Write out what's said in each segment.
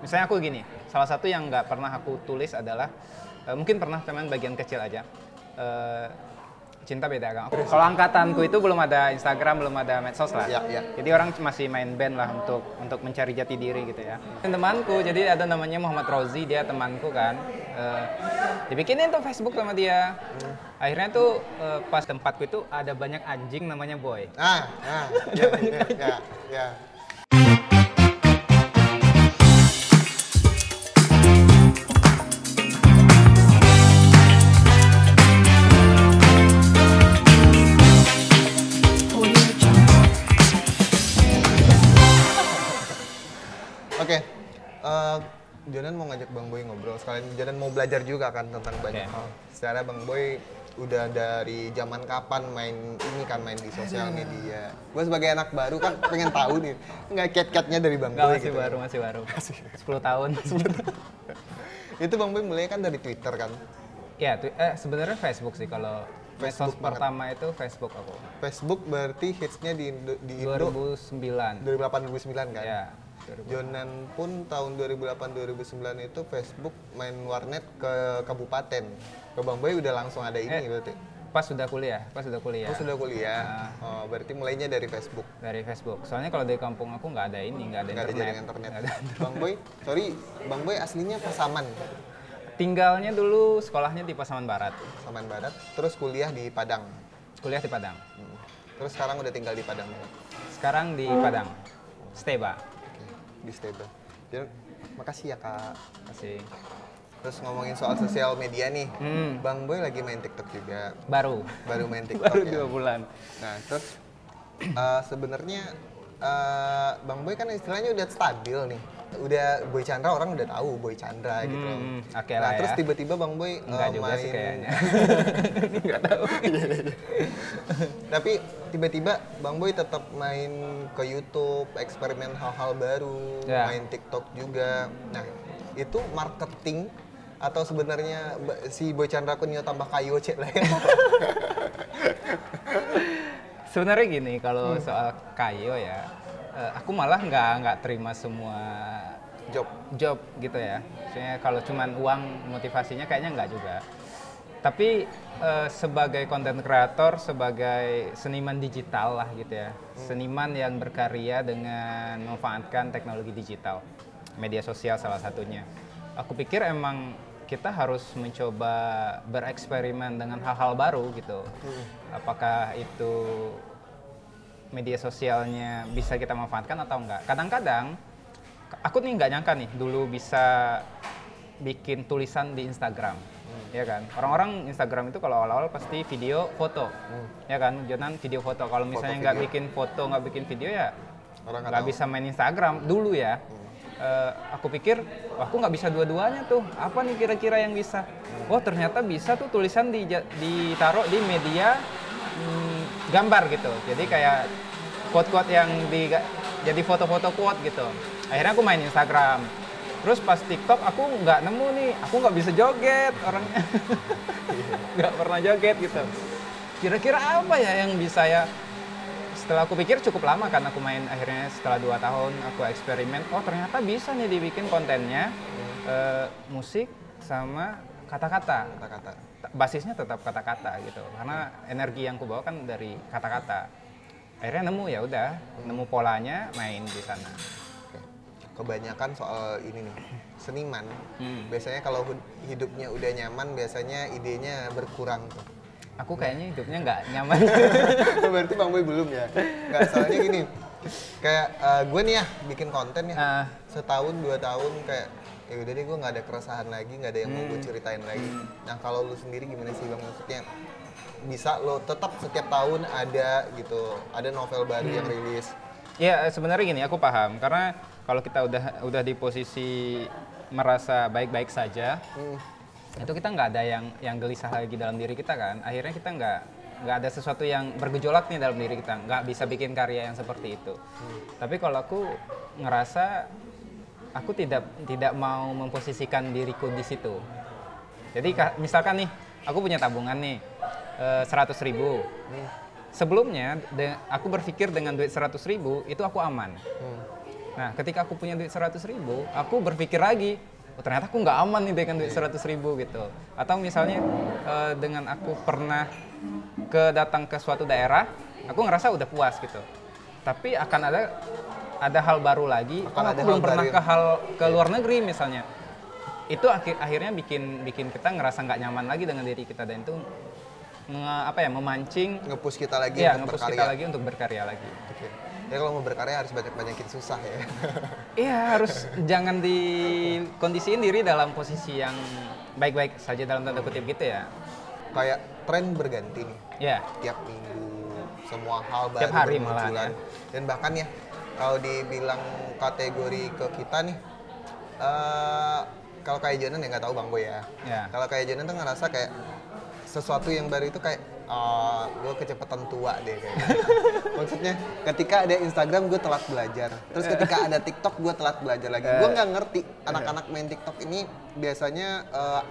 Misalnya aku gini, salah satu yang nggak pernah aku tulis adalah, mungkin pernah teman bagian kecil aja, cinta beda agama. Kalau angkatanku itu belum ada Instagram, belum ada medsos lah. Jadi orang masih main band lah untuk mencari jati diri gitu ya. Dan temanku, jadi ada namanya Muhammad Rozi, dia temanku kan. Dibikinin tuh Facebook sama dia. Akhirnya tuh pas tempatku itu ada banyak anjing namanya Boy. Ya. Oke, Jonan mau ngajak Bang Boy ngobrol sekalian. Jonan mau belajar juga kan tentang banyak hal. Secara Bang Boy udah dari zaman kapan main di sosial media. Gue sebagai anak baru kan pengen tahu nih, nggak cat-catnya dari Bang Boy Masih gitu. baru. 10 tahun. Itu Bang Boy mulai kan dari Twitter kan? Ya, sebenarnya Facebook sih kalau medsos pertama itu Facebook aku. Facebook berarti hitsnya di Indo 2009. 2008-2009 kan? Ya. Jonan pun tahun 2008-2009 itu Facebook main warnet ke kabupaten. Ke Bang Boy udah langsung ada ini berarti? Pas sudah kuliah. Oh sudah kuliah? Oh, berarti mulainya dari Facebook? Dari Facebook. Soalnya kalau di kampung aku nggak ada jaringan internet. Bang Boy, Bang Boy aslinya Pasaman? Tinggalnya dulu sekolahnya di Pasaman Barat. Pasaman Barat, terus kuliah di Padang? Kuliah di Padang. Terus sekarang udah tinggal di Padang? Sekarang di Padang, Steba. Di Steba. Jadi, makasih ya Kak. Makasih. Terus ngomongin soal sosial media nih, Bang Boy lagi main TikTok juga. Baru Main TikTok. Baru ya? 2 bulan. Nah terus sebenarnya Bang Boy kan istilahnya udah stabil nih. Udah Boy Chandra orang udah tahu Boy Chandra gitu. Oke Nah lah terus ya. tiba-tiba Bang Boy Enggak juga main. sih kayaknya. Nggak tahu. Tapi tiba-tiba Bang Boy tetap main ke YouTube, eksperimen hal-hal baru, main TikTok juga. Nah itu marketing atau sebenarnya si Boy Chandra Kunio tambah kayu cek lah ya? Sebenarnya gini, kalau soal kayo ya, aku malah nggak terima semua job gitu ya. Maksudnya kalau cuman uang motivasinya kayaknya nggak juga. Tapi sebagai content creator, sebagai seniman digital lah gitu ya, seniman yang berkarya dengan memanfaatkan teknologi digital, media sosial salah satunya. Aku pikir emang kita harus mencoba bereksperimen dengan hal-hal baru gitu. Apakah itu media sosialnya bisa kita manfaatkan atau enggak. Kadang-kadang, aku nih nggak nyangka nih dulu bisa bikin tulisan di Instagram. Ya kan, orang-orang Instagram itu kalau awal-awal pasti video, foto. Ya kan, Jonan video foto. Kalau misalnya nggak bikin foto, nggak bikin video ya nggak bisa main Instagram dulu ya. Aku pikir, aku nggak bisa dua-duanya tuh. Apa nih kira-kira yang bisa? Oh ternyata bisa tuh tulisan ditaruh di media gambar gitu. Jadi kayak quote-quote yang jadi foto-foto quote gitu. Akhirnya aku main Instagram. Terus pas TikTok aku nggak nemu nih, aku nggak bisa joget orangnya. Nggak pernah joget gitu. Kira-kira apa ya yang bisa ya? Setelah aku pikir cukup lama kan aku main, akhirnya setelah 2 tahun aku eksperimen, oh ternyata bisa nih dibikin kontennya musik sama kata-kata. Basisnya tetap kata-kata gitu, karena energi yang aku bawa kan dari kata-kata. Akhirnya nemu ya udah, nemu polanya main di sana. Kebanyakan soal ini nih, seniman biasanya kalau hidupnya udah nyaman biasanya idenya berkurang tuh. Aku kayaknya hidupnya nggak nyaman. Berarti Bang Boy belum ya? Nggak, soalnya gini, kayak gue nih ya bikin konten ya, setahun 2 tahun kayak ya udah deh gue nggak ada keresahan lagi, nggak ada yang mau gue ceritain lagi. Nah kalau lu sendiri gimana sih Bang, maksudnya bisa lo tetap setiap tahun ada gitu, ada novel baru yang rilis? Ya sebenarnya gini, aku paham karena kalau kita udah di posisi merasa baik-baik saja, itu kita nggak ada yang gelisah lagi dalam diri kita kan. Akhirnya kita nggak ada sesuatu yang bergejolak nih dalam diri kita, nggak bisa bikin karya yang seperti itu. Tapi kalau aku ngerasa aku tidak mau memposisikan diriku di situ. Jadi misalkan nih aku punya tabungan nih 100.000. Sebelumnya aku berpikir dengan duit 100.000 itu aku aman. Nah, ketika aku punya duit 100.000, aku berpikir lagi, oh ternyata aku nggak aman nih dengan duit 100.000 gitu. Atau misalnya dengan aku pernah datang ke suatu daerah, aku ngerasa udah puas gitu. Tapi akan ada hal baru lagi. Aku belum pernah ke luar negeri misalnya. Itu akhirnya bikin kita ngerasa nggak nyaman lagi dengan diri kita, dan itu memancing nge-push kita lagi untuk berkarya lagi. Okay. Ya kalau mau berkarya harus banyakin susah ya. Iya, harus jangan dikondisiin diri dalam posisi yang baik-baik saja dalam tanda kutip gitu ya. Kayak tren berganti nih. Iya. Tiap minggu semua hal baru tiap hari malah ya. Dan bahkan ya kalau dibilang kategori ke kita nih, kalau kayak Jonan ya nggak tahu Bang Boy ya. Kalau kayak Jonan tuh ngerasa kayak sesuatu yang baru itu kayak gue kecepatan tua deh kayaknya. Maksudnya ketika ada Instagram gue telat belajar, terus ketika ada TikTok gue telat belajar lagi. Gue nggak ngerti anak-anak main TikTok ini biasanya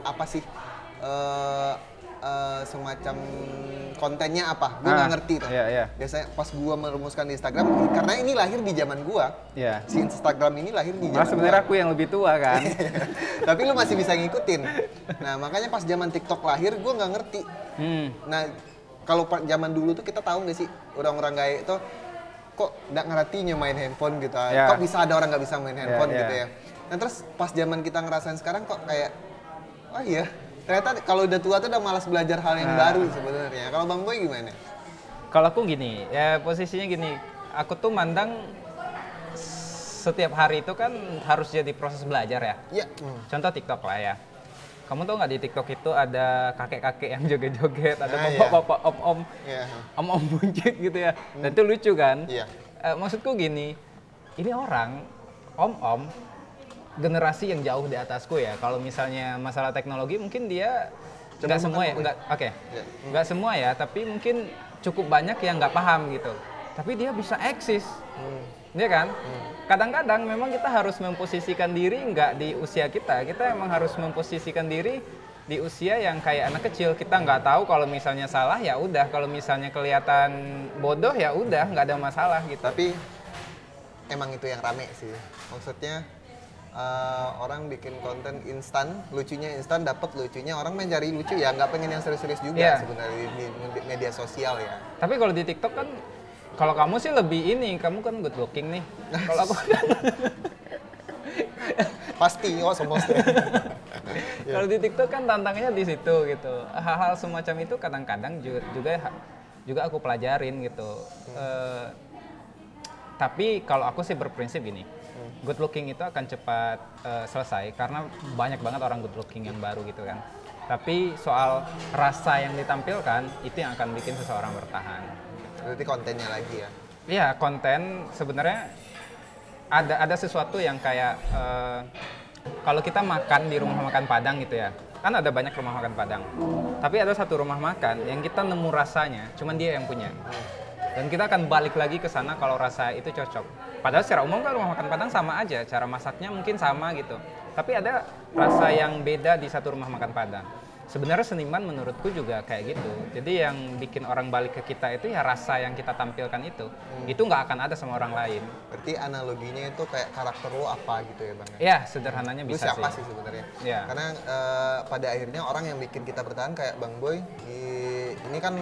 apa sih semacam kontennya apa? Gue nggak ngerti tuh. Biasanya pas gue merumuskan di Instagram, karena ini lahir di zaman gue. Si Instagram ini lahir di zaman. Sebenarnya aku yang lebih tua kan. Tapi lu masih bisa ngikutin. Nah makanya pas zaman TikTok lahir, gue nggak ngerti. Nah kalau zaman dulu tuh kita tahu nggak sih orang-orang gaya itu kok nggak ngertinya main handphone gitu. Kok bisa ada orang nggak bisa main handphone gitu ya. Nah terus pas zaman kita ngerasain sekarang kok kayak, oh iya. Ternyata kalau udah tua tuh udah malas belajar hal yang baru sebenarnya. Kalau Bang Boy gimana? Kalau aku gini, ya posisinya gini. Aku tuh mandang setiap hari itu kan harus jadi proses belajar ya. Iya. Contoh TikTok lah ya. Kamu tau nggak di TikTok itu ada kakek-kakek yang joget-joget, ada bapak-bapak, om-om buncit gitu ya. Dan itu lucu kan? Iya. Maksudku gini, ini orang, om-om, generasi yang jauh di atasku ya. Kalau misalnya masalah teknologi mungkin dia nggak semua ya, nggak semua ya, tapi mungkin cukup banyak yang nggak paham gitu. Tapi dia bisa eksis, ya kan? Kadang-kadang memang kita harus memposisikan diri nggak di usia kita emang harus memposisikan diri di usia yang kayak anak kecil. Kita nggak tahu kalau misalnya salah ya udah, kalau misalnya kelihatan bodoh ya udah, nggak ada masalah gitu. Tapi emang itu yang rame sih, maksudnya. Orang bikin konten instan, lucunya instan, dapat lucunya, orang mencari lucu ya, nggak pengen yang serius-serius juga sebenarnya di media sosial ya. Tapi kalau di TikTok kan, kalau kamu sih lebih ini, kamu kan good looking nih. Kalau aku kan pasti, semua. Kalau di TikTok kan tantangannya di situ gitu. Hal-hal semacam itu kadang-kadang juga aku pelajarin gitu. Tapi kalau aku sih berprinsip gini. Good looking itu akan cepat selesai karena banyak banget orang good looking yang baru gitu kan. Tapi soal rasa yang ditampilkan itu yang akan bikin seseorang bertahan. Berarti kontennya lagi ya? Iya, konten sebenarnya ada sesuatu yang kayak kalau kita makan di rumah makan Padang gitu ya. Kan ada banyak rumah makan Padang. Tapi ada satu rumah makan yang kita nemu rasanya, cuman dia yang punya. Dan kita akan balik lagi ke sana kalau rasa itu cocok. Padahal secara umum kan rumah makan Padang sama aja, cara masaknya mungkin sama gitu. Tapi ada rasa yang beda di satu rumah makan Padang. Sebenarnya seniman menurutku juga kayak gitu. Jadi yang bikin orang balik ke kita itu ya rasa yang kita tampilkan itu. Itu nggak akan ada sama orang lain. Berarti analoginya itu kayak karakter lo apa gitu ya Bang? Iya, sederhananya bisa sih. Lu siapa sih sebenarnya? Ya. Karena pada akhirnya orang yang bikin kita bertahan kayak Bang Boy, ini kan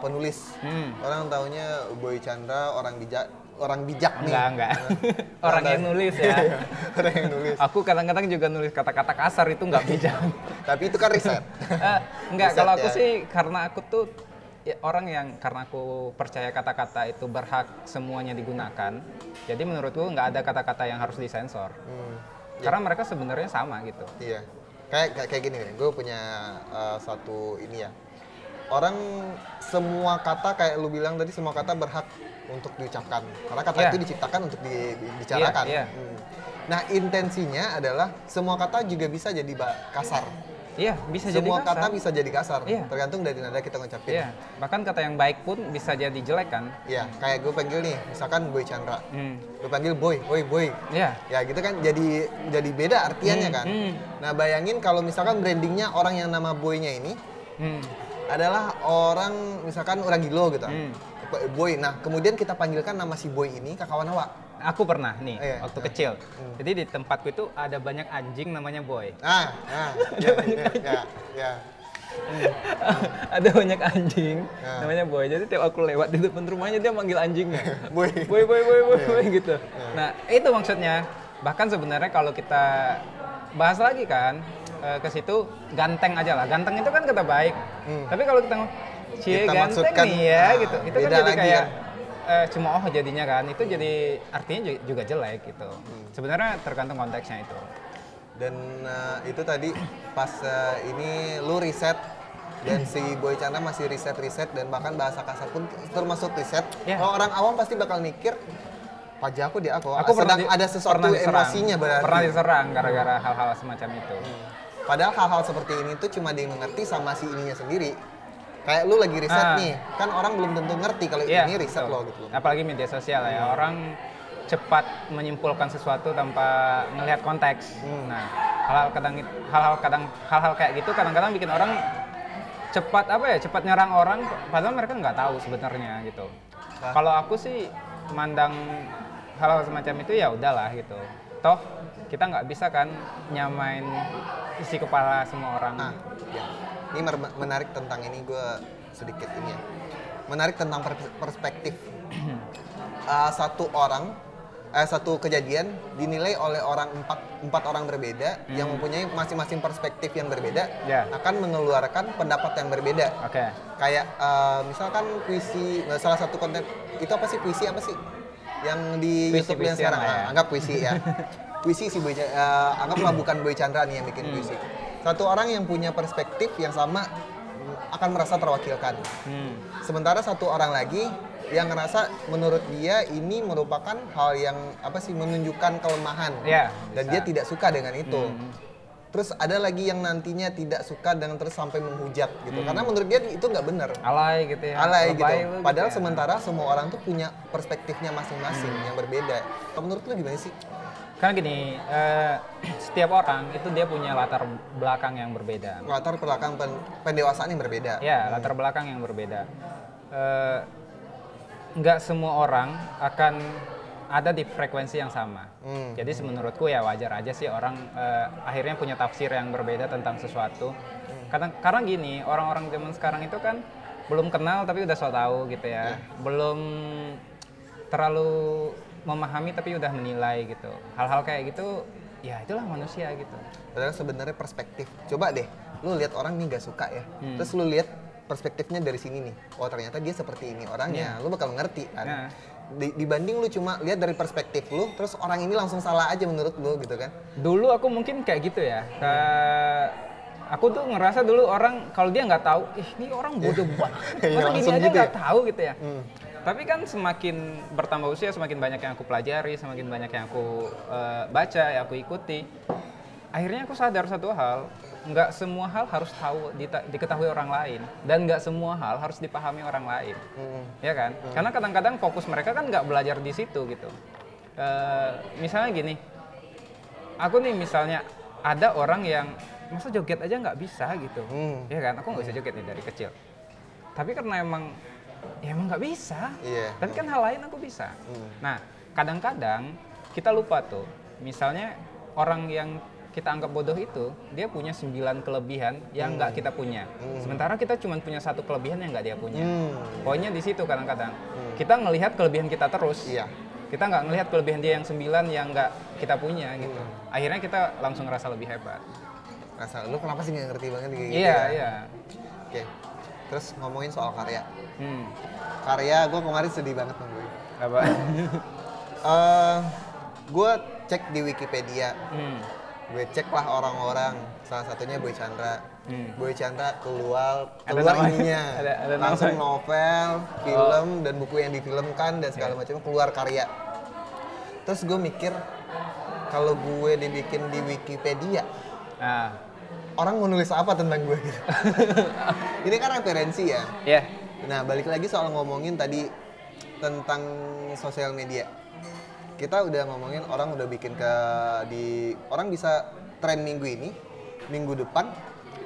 penulis. Orang taunya Boy Chandra, orang bijak nih. Enggak. Orang yang nulis ya. Orang yang nulis. Aku kadang-kadang juga nulis kata-kata kasar, itu nggak bijak. Tapi itu kan riset. Enggak, kalau aku sih karena aku tuh ya, orang yang karena aku percaya kata-kata itu berhak semuanya digunakan. Jadi menurutku nggak ada kata-kata yang harus disensor. Karena mereka sebenarnya sama gitu. Iya. Kayak gini nih, gue punya satu ini ya. Orang semua kata kayak lu bilang tadi, semua kata berhak untuk diucapkan karena kata itu diciptakan untuk dibicarakan. Nah intensinya adalah semua kata juga bisa jadi kasar. Iya, bisa jadi kasar. Semua kata bisa jadi kasar, tergantung dari nada kita ngucapin. Iya, bahkan kata yang baik pun bisa jadi jelek kan. Iya, kayak gue panggil nih, misalkan Boy Chandra, gue panggil Boy. Iya. Ya gitu kan, jadi beda artiannya kan. Nah bayangin kalau misalkan brandingnya orang yang nama Boy-nya ini adalah orang, misalkan orang Gilo gitu. Boy. Nah, kemudian kita panggilkan nama si Boy ini Kakawanawa. aku pernah nih waktu kecil. Jadi di tempatku itu ada banyak anjing namanya Boy. Ada banyak anjing namanya Boy. Jadi tiap aku lewat di depan rumahnya dia manggil anjingnya. Boy gitu. Nah, itu maksudnya. Bahkan sebenarnya kalau kita bahas lagi kan ke situ ganteng aja lah. Ganteng itu kan kata baik. Tapi kalau kita cie ganteng nih ya gitu. Itu kan jadi kayak cuma jadinya kan. Itu jadi artinya juga jelek gitu. Sebenarnya tergantung konteksnya itu. Dan itu tadi pas ini lu riset dan si Boy Chandra masih riset dan bahkan bahasa kasar pun termasuk riset. Kalau orang awam pasti bakal mikir pajak aku sedang ada sesuatu emosinya berarti. Pernah diserang gara-gara hal-hal semacam itu. Padahal hal-hal seperti ini tuh cuma dimengerti sama si ininya sendiri. Kayak lu lagi riset nih, kan orang belum tentu ngerti kalau ini riset lo gitu. Apalagi media sosial ya, orang cepat menyimpulkan sesuatu tanpa ngelihat konteks. Nah, hal-hal kayak gitu kadang-kadang bikin orang cepat nyerang orang padahal mereka nggak tahu sebenarnya gitu. Kalau aku sih mandang hal-hal semacam itu ya udahlah gitu. Toh kita nggak bisa kan nyamain isi kepala semua orang. Ini menarik tentang ini, gue sedikit ini ya. Menarik tentang perspektif. Satu kejadian dinilai oleh empat orang berbeda yang mempunyai masing-masing perspektif yang berbeda akan mengeluarkan pendapat yang berbeda. Kayak misalkan puisi, salah satu konten itu apa sih, puisi apa sih yang di YouTube yang sekarang? Anggap puisi ya. Puisi si Boy, anggaplah bukan Boy Chandra nih yang bikin puisi. Satu orang yang punya perspektif yang sama akan merasa terwakilkan. Sementara satu orang lagi yang ngerasa menurut dia ini merupakan hal yang menunjukkan kelemahan dan dia tidak suka dengan itu. Terus ada lagi yang nantinya tidak suka dan terus sampai menghujat gitu, karena menurut dia itu nggak benar. Alay gitu ya. Alay gitu. Padahal sementara semua orang tuh punya perspektifnya masing-masing yang berbeda. Menurut lu gimana sih? Karena gini, setiap orang itu dia punya latar belakang yang berbeda. Latar belakang pendewasaan yang berbeda. Ya, latar belakang yang berbeda. Nggak semua orang akan ada di frekuensi yang sama. Jadi menurutku ya wajar aja sih orang akhirnya punya tafsir yang berbeda tentang sesuatu. Karena gini, orang-orang zaman sekarang itu kan belum kenal tapi udah so tau gitu ya. Belum terlalu memahami tapi udah menilai gitu. Hal-hal kayak gitu, ya itulah manusia gitu. Padahal sebenarnya perspektif. Coba deh, lu lihat orang nih gak suka ya. Terus lu lihat perspektifnya dari sini nih. Oh ternyata dia seperti ini orangnya. Lu bakal ngerti kan. Dibanding lu cuma lihat dari perspektif lu, terus orang ini langsung salah aja menurut lu gitu kan. Dulu aku mungkin kayak gitu ya. Aku tuh ngerasa dulu orang kalau dia nggak tahu, ini orang bodoh banget. Masa gini aja nggak tahu gitu ya. Tapi kan semakin bertambah usia, semakin banyak yang aku pelajari, semakin banyak yang aku baca, yang aku ikuti. Akhirnya aku sadar satu hal, nggak semua hal harus diketahui orang lain. Dan nggak semua hal harus dipahami orang lain. Ya kan? Karena kadang-kadang fokus mereka kan nggak belajar di situ gitu. Misalnya gini, aku nih misalnya ada orang yang masa joget aja nggak bisa gitu. Ya kan? Aku nggak bisa joget nih dari kecil. Tapi karena emang nggak bisa. Tapi kan hal lain aku bisa. Nah, kadang-kadang kita lupa tuh. Misalnya orang yang kita anggap bodoh itu, dia punya 9 kelebihan yang nggak kita punya. Sementara kita cuma punya 1 kelebihan yang nggak dia punya. Poinnya di situ kadang-kadang. Kita ngelihat kelebihan kita terus. Kita nggak ngelihat kelebihan dia yang 9 yang nggak kita punya gitu. Akhirnya kita langsung ngerasa lebih hebat. Lu kenapa sih nggak ngerti banget kayak gitu? Iya. Oke. Terus ngomongin soal karya. Karya, gue kemarin sedih banget sama gue. Apa? Gue cek di Wikipedia. Gue cek lah orang-orang, salah satunya Boy Chandra. Boy Chandra keluar ininya. Ada langsung novel, film, dan buku yang difilmkan dan segala macam, keluar karya. Terus gue mikir, kalau gue dibikin di Wikipedia, orang mau nulis apa tentang gue gitu. Ini kan referensi ya. Nah, balik lagi soal ngomongin tadi tentang sosial media. Kita udah ngomongin orang udah bikin orang bisa tren minggu ini, minggu depan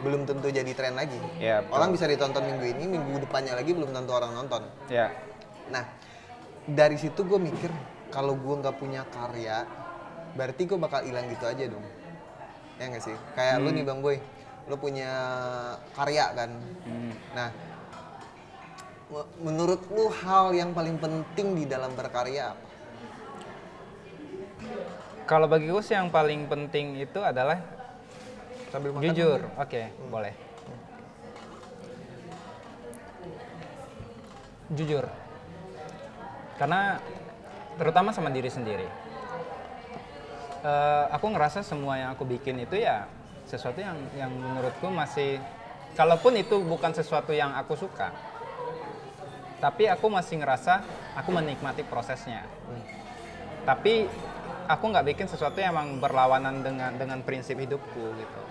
belum tentu jadi tren lagi. Orang bisa ditonton minggu ini, minggu depannya lagi belum tentu orang nonton. Nah, dari situ gue mikir, kalau gue nggak punya karya, berarti gue bakal hilang gitu aja dong. Ya nggak sih? Kayak lu nih Bang Boy, lu punya karya kan. Nah, menurut lu hal yang paling penting di dalam berkarya apa? Kalau bagi gue sih yang paling penting itu adalah Sambil makan jujur. Oke, boleh. Jujur. Karena terutama sama diri sendiri. Aku ngerasa semua yang aku bikin itu ya sesuatu yang menurutku masih, kalaupun itu bukan sesuatu yang aku suka, tapi aku masih ngerasa aku menikmati prosesnya. Tapi aku nggak bikin sesuatu yang emang berlawanan dengan prinsip hidupku gitu.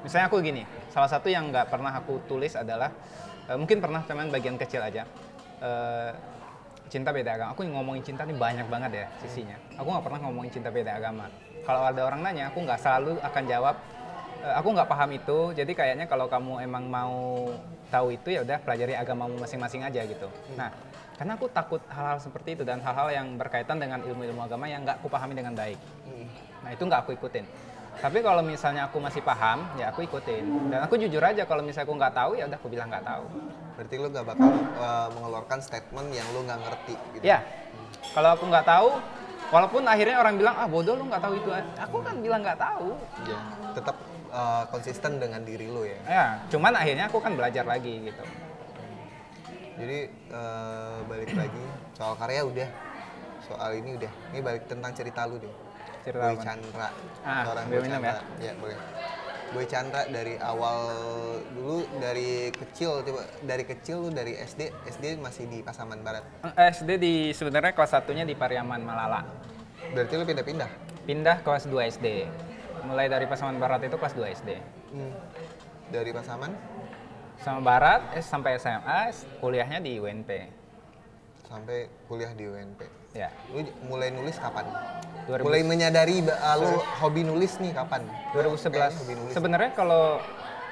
Misalnya aku gini, salah satu yang nggak pernah aku tulis adalah, mungkin pernah teman bagian kecil aja, cinta beda agama. Aku ngomongin cinta nih banyak banget ya sisinya. Aku nggak pernah ngomongin cinta beda agama. Kalau ada orang nanya, aku nggak selalu akan jawab, aku nggak paham itu, jadi kayaknya kalau kamu emang mau tahu itu ya udah pelajari agamamu masing-masing aja gitu. Nah, karena aku takut hal-hal seperti itu dan hal-hal yang berkaitan dengan ilmu-ilmu agama yang nggak aku pahami dengan baik. Nah, itu nggak aku ikutin. Tapi kalau misalnya aku masih paham, ya aku ikutin. Dan aku jujur aja kalau misalnya aku nggak tahu, ya udah aku bilang nggak tahu. Berarti lu nggak bakal mengeluarkan statement yang lu nggak ngerti gitu? Ya, kalau aku nggak tahu, walaupun akhirnya orang bilang, ah bodoh lu nggak tahu itu. Aku kan bilang nggak tahu. Ya, tetap konsisten dengan diri lu ya? Ya, cuman akhirnya aku kan belajar lagi gitu. Jadi balik lagi soal karya udah, soal ini udah. Ini balik tentang cerita lu deh. Cerita Boy apa? Chandra. Seorang Boy minum Chandra. Ya boleh. Boy Chandra dari awal dulu, dari kecil, coba dari kecil lu dari SD masih di Pasaman Barat. SD sebenarnya kelas 1-nya di Pariaman Malala. Berarti lu pindah-pindah? Pindah kelas 2 SD. Mulai dari Pasaman Barat itu kelas 2 SD. Dari Pasaman? Sama Barat, sampai SMA, kuliahnya di UNP. Sampai kuliah di UNP. Ya. Lu mulai nulis kapan? 2000. Mulai menyadari lu hobi nulis nih kapan? 2011. Sebenarnya kalau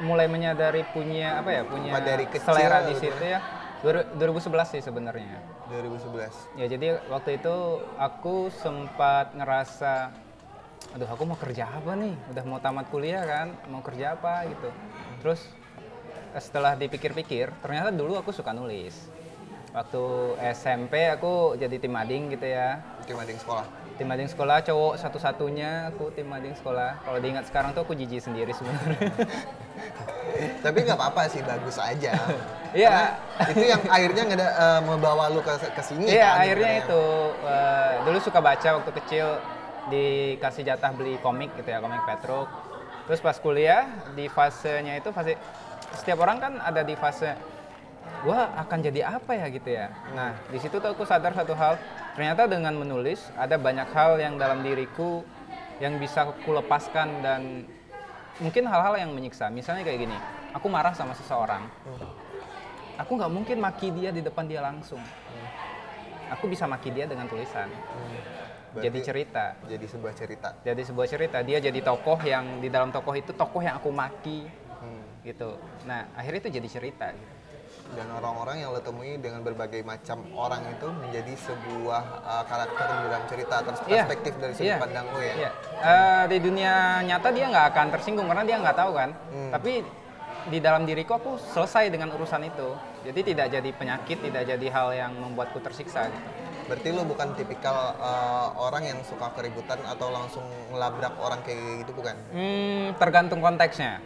mulai menyadari punya dari kecil, selera di situ ya 2011 sih sebenarnya. 2011. Ya jadi waktu itu aku sempat ngerasa, aduh aku mau kerja apa nih? Udah mau tamat kuliah kan, mau kerja apa gitu. Terus setelah dipikir-pikir, ternyata dulu aku suka nulis. Waktu SMP aku jadi tim mading gitu ya. Tim mading sekolah? Tim mading sekolah, cowok satu-satunya aku tim mading sekolah. Kalau diingat sekarang tuh aku jijik sendiri sebenarnya. Tapi nggak apa-apa sih, bagus aja. Iya. Itu yang akhirnya membawa lu ke sini. Iya, kan, akhirnya itu. Dulu suka baca waktu kecil, dikasih jatah beli komik gitu ya, komik Petruk. Terus pas kuliah, di fasenya itu, setiap orang kan ada di fase, wah akan jadi apa ya gitu ya. Nah, di situ tuh aku sadar satu hal, ternyata dengan menulis ada banyak hal yang dalam diriku yang bisa aku lepaskan dan mungkin hal-hal yang menyiksa. Misalnya kayak gini, aku marah sama seseorang, aku nggak mungkin maki dia di depan dia langsung. Aku bisa maki dia dengan tulisan. Jadi cerita. Jadi sebuah cerita. Jadi sebuah cerita. Dia jadi tokoh yang di dalam tokoh itu tokoh yang aku maki. Gitu. Nah, akhirnya itu jadi cerita gitu. Dan orang-orang yang lo temui dengan berbagai macam orang itu menjadi sebuah karakter di dalam cerita atau perspektif dari sudut pandang lo ya. Di dunia nyata dia nggak akan tersinggung karena dia nggak tahu kan. Tapi di dalam diriku aku selesai dengan urusan itu. Jadi tidak jadi penyakit, tidak jadi hal yang membuatku tersiksa gitu. Berarti lo bukan tipikal orang yang suka keributan atau langsung ngelabrak orang kayak gitu, bukan? Tergantung konteksnya.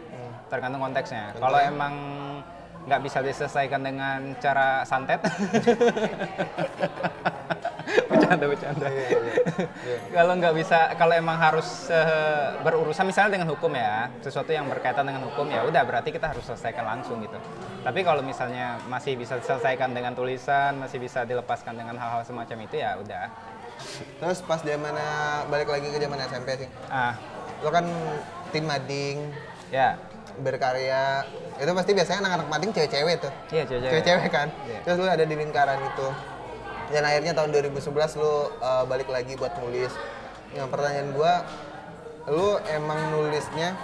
Tergantung konteksnya. Kalau emang nggak bisa diselesaikan dengan cara santet, bercanda. Kalau nggak bisa, kalau emang harus berurusan misalnya dengan hukum ya, sesuatu yang berkaitan dengan hukum ya udah berarti kita harus selesaikan langsung gitu. Tapi kalau misalnya masih bisa diselesaikan dengan tulisan, masih bisa dilepaskan dengan hal-hal semacam itu ya udah. Terus pas balik lagi ke zaman SMP sih. Lo kan tim mading. Ya. Berkarya, itu pasti biasanya anak-anak mading cewek-cewek tuh. Iya, cewek-cewek kan. Yeah. Terus lu ada di lingkaran itu. Dan akhirnya tahun 2011 lu balik lagi buat nulis. Yang pertanyaan gua, lu emang nulisnya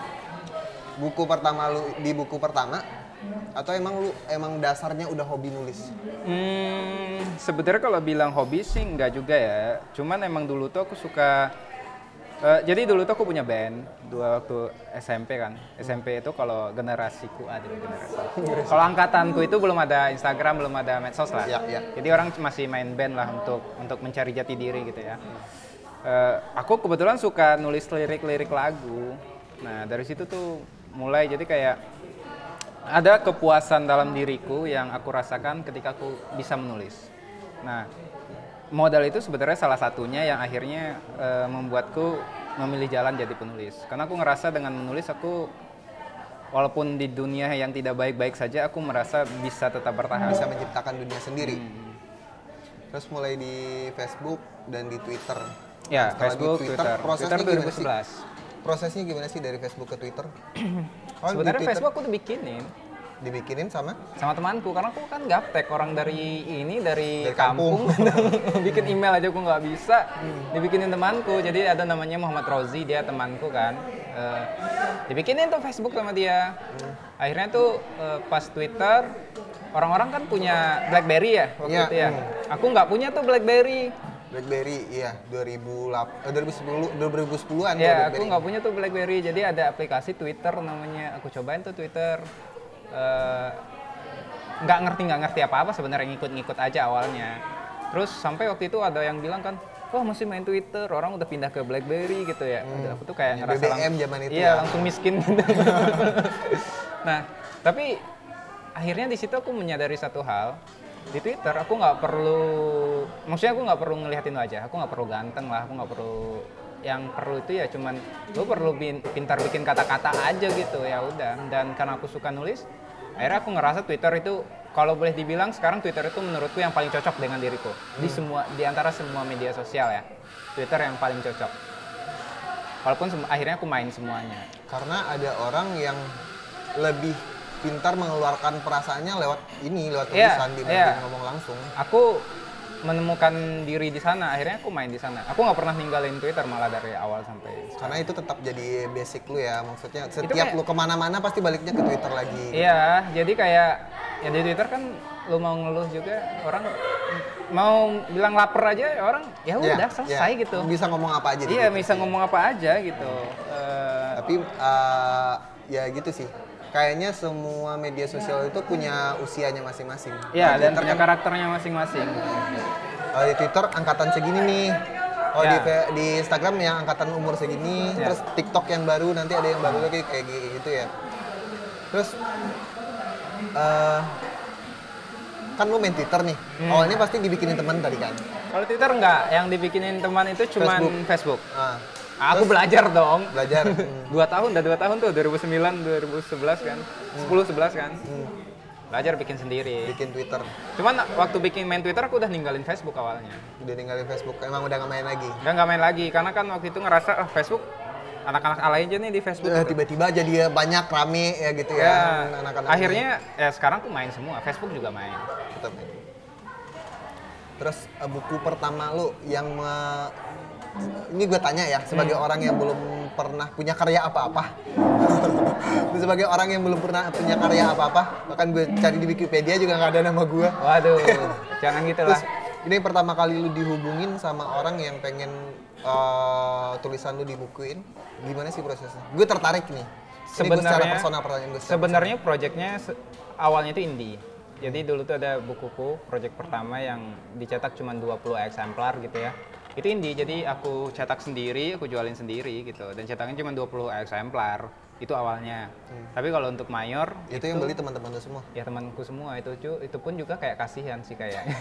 buku pertama lu di buku pertama Atau emang dasarnya udah hobi nulis? Sebenarnya kalau bilang hobi sih enggak juga ya. Cuman emang dulu tuh aku suka jadi dulu tuh aku punya band waktu SMP kan. SMP itu kalau generasiku ada generasi. Kalau angkatanku itu belum ada Instagram, belum ada medsos lah. Ya. Jadi orang masih main band lah untuk mencari jati diri gitu ya. Aku kebetulan suka nulis lirik-lirik lagu. Nah, dari situ tuh mulai jadi kayak ada kepuasan dalam diriku yang aku rasakan ketika aku bisa menulis. Nah, modal itu sebenarnya salah satunya yang akhirnya membuatku memilih jalan jadi penulis. Karena aku ngerasa dengan menulis aku, walaupun di dunia yang tidak baik-baik saja, aku merasa bisa tetap bertahan. Bisa menciptakan dunia sendiri. Terus mulai di Facebook dan di Twitter. Ya, setelah Facebook, di Twitter. Prosesnya Twitter gimana 2011. sih? Prosesnya gimana sih dari Facebook ke Twitter? Sebenarnya Facebook aku udah dibikinin sama temanku, karena aku kan gaptek, orang dari kampung. Bikin email aja aku nggak bisa, dibikinin temanku. Jadi ada namanya Muhammad Rozi, dia temanku kan, dibikinin tuh Facebook sama dia. Akhirnya tuh pas Twitter, orang-orang kan punya BlackBerry ya waktu itu ya. Aku nggak punya tuh BlackBerry, iya, 2010-an. Ya, aku nggak punya tuh BlackBerry. Jadi ada aplikasi Twitter namanya. Aku cobain tuh Twitter. Nggak ngerti apa-apa sebenarnya, ngikut-ngikut aja awalnya. Terus sampai waktu itu ada yang bilang kan, wah masih main Twitter, orang udah pindah ke BlackBerry gitu ya. Aku tuh kayak ngerasa BBM zaman itu iya, langsung miskin gitu. Nah, tapi akhirnya di situ aku menyadari satu hal. Di Twitter aku nggak perlu, maksudnya aku nggak perlu ngeliatin wajah, aku nggak perlu ganteng lah, aku nggak perlu, yang perlu itu ya cuman lu perlu pintar bikin kata-kata aja gitu, ya udah. Dan karena aku suka nulis, akhirnya aku ngerasa Twitter itu, kalau boleh dibilang sekarang Twitter itu menurutku yang paling cocok dengan diriku. Di antara semua media sosial ya, Twitter yang paling cocok. Walaupun akhirnya aku main semuanya. Karena ada orang yang lebih pintar mengeluarkan perasaannya lewat tulisan dibanding ngomong langsung. Aku menemukan diri di sana, akhirnya aku main di sana. Aku nggak pernah ninggalin Twitter malah dari awal sampai sekarang. Karena itu tetap jadi basic lu ya, maksudnya setiap lu kemana-mana pasti baliknya ke Twitter lagi. Iya, jadi kayak ya di Twitter kan lu mau ngeluh juga, orang mau bilang lapar aja orang ya udah selesai gitu. Bisa ngomong apa aja. Iya, bisa ngomong apa aja gitu. Tapi ya gitu sih. Kayaknya semua media sosial itu punya usianya masing-masing. Iya, dan punya karakternya masing-masing. Kalau di Twitter angkatan segini nih. Kalau di Instagram yang angkatan umur segini. Terus TikTok yang baru, nanti ada yang baru lagi kayak gitu ya. Terus kan lu main Twitter nih. Awalnya pasti dibikinin teman tadi kan? Kalau Twitter enggak, yang dibikinin teman itu cuma Facebook. Aku terus, belajar dong. Belajar. 2 tahun tuh, 2009, 2011 kan. 10-11 kan. Belajar bikin sendiri. Bikin Twitter. Cuman waktu main Twitter aku udah ninggalin Facebook awalnya. Udah ninggalin Facebook, emang udah nggak main lagi? Udah nggak main lagi, karena kan waktu itu ngerasa Facebook, anak-anak alay aja nih di Facebook. Tiba-tiba jadi banyak, rame ya gitu ya. Anak-anak akhirnya ya sekarang tuh main semua, Facebook juga main. Tetap main. Terus buku pertama lu yang ini gue tanya ya, sebagai orang yang belum pernah punya karya apa-apa. Sebagai orang yang belum pernah punya karya apa-apa, bahkan gue cari di Wikipedia juga nggak ada nama gue. Waduh, jangan gitu lah. Ini pertama kali lu dihubungin sama orang yang pengen tulisan lu dibukuin, gimana sih prosesnya? Gue tertarik nih. Sebenarnya, sebenarnya proyeknya awalnya itu indie. Jadi dulu tuh ada bukuku, proyek pertama yang dicetak cuma 20 eksemplar gitu ya. Itu indie, jadi aku cetak sendiri, aku jualin sendiri gitu. Dan cetaknya cuma 20 eksemplar, itu awalnya. Tapi kalau untuk mayor... Itu yang beli teman-teman lu semua? Ya temanku semua, itu pun juga kayak kasihan sih kayaknya.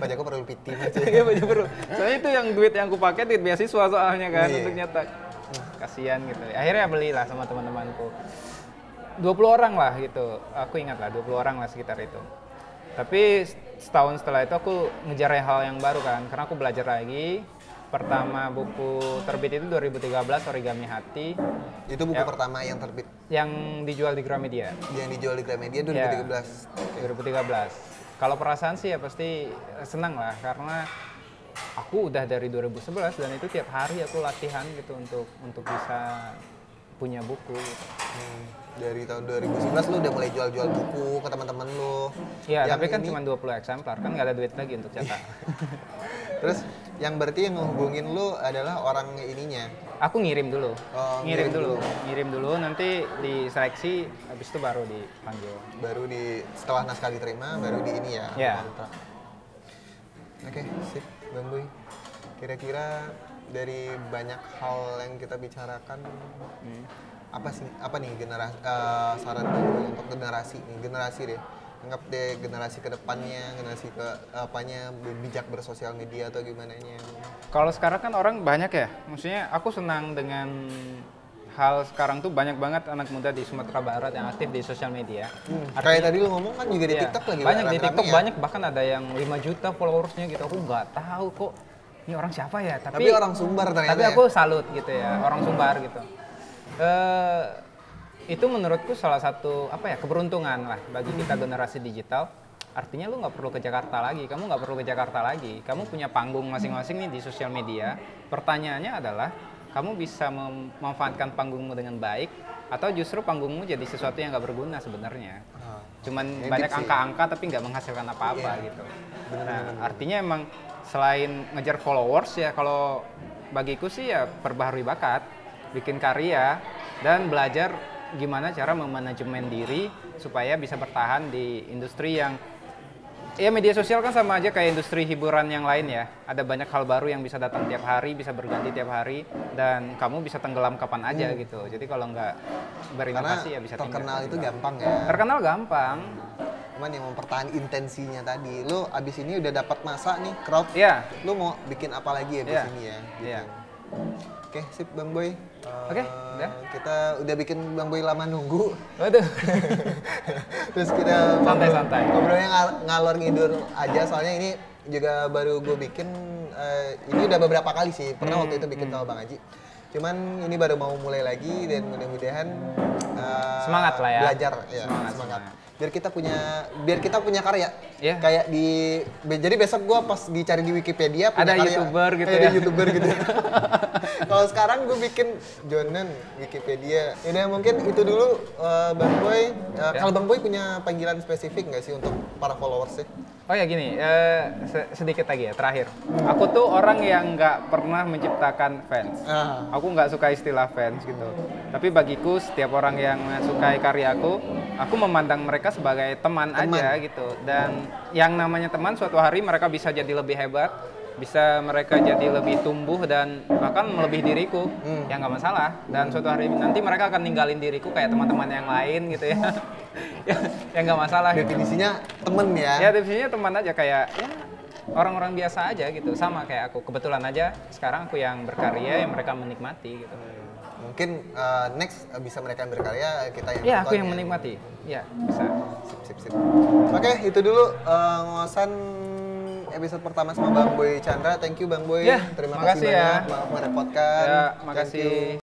Pak Joko perlu PT aja. Iya, perlu. Soalnya itu yang duit yang aku pakai, duit beasiswa soalnya kan, untuk nyetak. Kasihan gitu. Akhirnya belilah sama teman-temanku. 20 orang lah gitu, aku ingat lah 20 orang lah sekitar itu. Tapi setahun setelah itu aku ngejar hal yang baru kan, karena aku belajar lagi. Pertama buku terbit itu 2013, Origami Hati. Itu buku pertama yang terbit? Yang dijual di Gramedia. Yang dijual di Gramedia 2013? Ya, 2013. Kalau perasaan sih ya pasti senang lah, karena aku udah dari 2011 dan itu tiap hari aku latihan gitu untuk bisa punya buku. Gitu. Dari tahun 2011 lu udah mulai jual-jual buku ke teman-teman lu. Iya, tapi kan cuma 20 eksemplar, kan nggak ada duit lagi untuk cetak. Terus yang berarti yang menghubungin lu adalah orang ininya? Aku ngirim dulu. Oh, ngirim dulu, nanti diseleksi, habis itu baru dipanggil. Baru setelah naskah diterima, baru di ini ya? Kontrak. Oke, sip, Bang Boy. Kira-kira dari banyak hal yang kita bicarakan, apa nih saran untuk generasi deh, anggap deh generasi kedepannya, generasi ke apanya, bijak bersosial media atau gimana nya? Kalau sekarang kan orang banyak ya, maksudnya aku senang dengan hal sekarang tuh banyak banget anak muda di Sumatera Barat yang aktif di sosial media. Kayak tadi lu ngomong kan juga di TikTok lagi banyak di TikTok ya? Banyak, bahkan ada yang 5 juta followersnya gitu. Aku nggak tahu kok ini orang siapa ya, tapi orang Sumbar ternyata. Tapi aku salut gitu ya, orang Sumbar gitu. Itu menurutku salah satu keberuntungan lah bagi kita generasi digital. Artinya lu nggak perlu ke Jakarta lagi, kamu nggak perlu ke Jakarta lagi. Kamu punya panggung masing-masing nih di sosial media. Pertanyaannya adalah, kamu bisa memanfaatkan panggungmu dengan baik, atau justru panggungmu jadi sesuatu yang nggak berguna sebenarnya. Cuman banyak angka-angka tapi nggak menghasilkan apa-apa gitu. Nah, artinya emang selain ngejar followers ya, kalau bagiku sih ya perbaharui bakat, bikin karya, dan belajar gimana cara memanajemen diri supaya bisa bertahan di industri yang ya media sosial kan sama aja kayak industri hiburan yang lain ya. Ada banyak hal baru yang bisa datang tiap hari, bisa berganti tiap hari, dan kamu bisa tenggelam kapan aja gitu. Jadi kalau nggak berinovasi ya bisa terkenal itu gampang ya. Terkenal gampang. Cuman yang mempertahankan intensinya tadi. Lu abis ini udah dapat masa nih crowd. Iya. Lu mau bikin apa lagi abis ini ya? Gitu. Iya. Oke, sip Bang Boy. Oke, udah. Kita udah bikin Bang Boy lama nunggu. Waduh. Terus kita santai-santai. Ngobrolnya ngalor ngidur aja, soalnya ini juga baru gue bikin. Ini udah beberapa kali sih. Pernah waktu itu bikin sama Bang Haji. Cuman ini baru mau mulai lagi dan mudah-mudahan semangat lah ya. Belajar ya, semangat. Biar kita punya karya. Yeah. Kayak jadi besok gue pas dicari di Wikipedia punya ada karya. YouTuber gitu ya. Ada YouTuber gitu. Kalau sekarang gue bikin Jonan Wikipedia. Ini mungkin itu dulu Bang Boy. Kalau Bang Boy punya panggilan spesifik nggak sih untuk para followers sih? Oh ya gini, sedikit lagi ya, terakhir. Aku tuh orang yang nggak pernah menciptakan fans. Aku nggak suka istilah fans gitu. Tapi bagiku setiap orang yang sukai karyaku, aku memandang mereka sebagai teman aja gitu. Dan yang namanya teman, suatu hari mereka bisa jadi lebih hebat, bisa mereka jadi lebih tumbuh dan bahkan melebihi diriku, ya nggak masalah. Dan suatu hari nanti mereka akan ninggalin diriku kayak teman-teman yang lain gitu ya. Ya nggak masalah. Definisinya gitu. Temen ya? Ya definisinya teman aja, kayak ya orang-orang biasa aja gitu, sama kayak aku. Kebetulan aja sekarang aku yang berkarya, yang mereka menikmati gitu. Mungkin next bisa mereka yang berkarya, kita yang nonton. Iya, aku yang menikmati. Iya, bisa. Sip. Oke, itu dulu ngosan episode pertama sama Bang Boy Chandra. Thank you Bang Boy. Ya, terima kasih banyak. Maaf merepotkan. Ya, makasih.